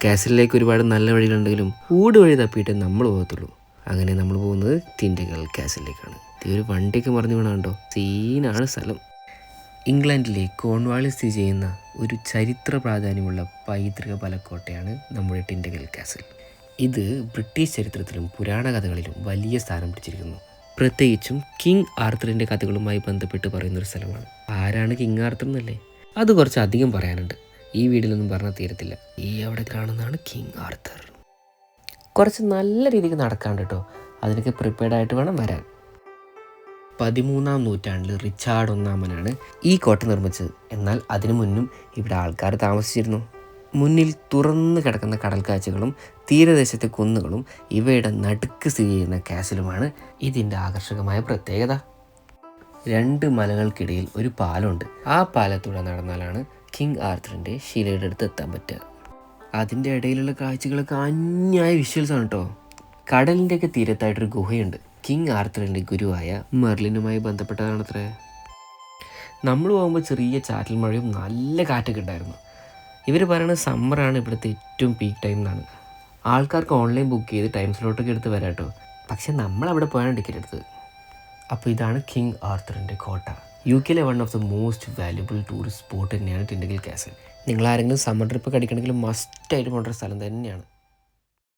കാസിലേക്ക് ഒരുപാട് നല്ല വഴികളുണ്ടെങ്കിലും ഊട് വഴി തപ്പിയിട്ട് നമ്മൾ പോകത്തുള്ളൂ. അങ്ങനെ നമ്മൾ പോകുന്നത് ടിൻഡഗൽ കാസിലേക്കാണ്. ഒരു വണ്ടിയൊക്കെ മറിഞ്ഞു വീണാണ്ടോ, സീനാണ് സ്ഥലം. ഇംഗ്ലണ്ടിലെ കോൺവാളിൽ സ്ഥിതി ചെയ്യുന്ന ഒരു ചരിത്ര പ്രാധാന്യമുള്ള പൈതൃക ബലക്കോട്ടയാണ് നമ്മുടെ ടിൻഡഗൽ കാസിൽ. ഇത് ബ്രിട്ടീഷ് ചരിത്രത്തിലും പുരാണ കഥകളിലും വലിയ സ്ഥാനം പിടിച്ചിരിക്കുന്നു. പ്രത്യേകിച്ചും കിങ് ആർത്തറിൻ്റെ കഥകളുമായി ബന്ധപ്പെട്ട് പറയുന്നൊരു സ്ഥലമാണ്. ആരാണ് കിങ് ആർത്തർ എന്നല്ലേ? അത് കുറച്ച് അധികം പറയാനുണ്ട്, ഈ വീഡിയോയിലൊന്നും പറഞ്ഞാൽ തീരത്തില്ല. ഈ അവിടെ കാണുന്നതാണ് കിങ് ആർത്തർ. കുറച്ച് നല്ല രീതിക്ക് നടക്കാണ്ട് കേട്ടോ, അതിനൊക്കെ പ്രിപ്പയർഡ് ആയിട്ട് വേണം വരാൻ. 13-ാം നൂറ്റാണ്ടിൽ റിച്ചാർഡ് ഒന്നാമനാണ് ഈ കോട്ട നിർമ്മിച്ചത്. എന്നാൽ അതിനു മുന്നും ഇവിടെ ആൾക്കാർ താമസിച്ചിരുന്നു. മുന്നിൽ തുറന്നു കിടക്കുന്ന കടൽ കാഴ്ചകളും തീരദേശത്തെ കുന്നുകളും ഇവയുടെ നടുക്ക് സ്ഥിതി ചെയ്യുന്ന കാസിലുമാണ് ഇതിൻ്റെ ആകർഷകമായ പ്രത്യേകത. 2 മലകൾക്കിടയിൽ ഒരു പാലമുണ്ട്. ആ പാലത്തൂടെ നടന്നാലാണ് കിങ് ആർത്തറിൻ്റെ ശിലയുടെ അടുത്ത് എത്താൻ പറ്റുക. അതിൻ്റെ ഇടയിലുള്ള കാഴ്ചകളൊക്കെ അന്യായ വിഷ്വൽസാണ് കേട്ടോ. കടലിൻ്റെയൊക്കെ തീരത്തായിട്ടൊരു ഗുഹയുണ്ട്. കിങ് ആർത്തറിൻ്റെ ഗുരുവായ മെർലിനുമായി ബന്ധപ്പെട്ടതാണത്രേ. നമ്മൾ പോകുമ്പോൾ ചെറിയ ചാറ്റൽ മഴയും നല്ല കാറ്റൊക്കെ ഉണ്ടായിരുന്നു. ഇവർ പറയുന്നത് സമ്മറാണ് ഇവിടുത്തെ ഏറ്റവും പീക്ക് ടൈം എന്നാണ്. ആൾക്കാർക്ക് ഓൺലൈൻ ബുക്ക് ചെയ്ത് ടൈം സ്ലോട്ടൊക്കെ എടുത്ത് വരാം കേട്ടോ. പക്ഷെ നമ്മളവിടെ പോയാണ് ടിക്കറ്റ് എടുത്തത്. അപ്പോൾ ഇതാണ് കിങ് ആർത്തറിൻ്റെ കോട്ട. UK one of the most valuable tourist spot തന്നെയാണ് ടിൻഡഗൽ കാസിൽ. നിങ്ങളാരെങ്കിലും സമ്മർ ട്രിപ്പ് അടിക്കണമെങ്കിൽ മസ്റ്റായിട്ട് പോകേണ്ട ഒരു സ്ഥലം തന്നെയാണ്.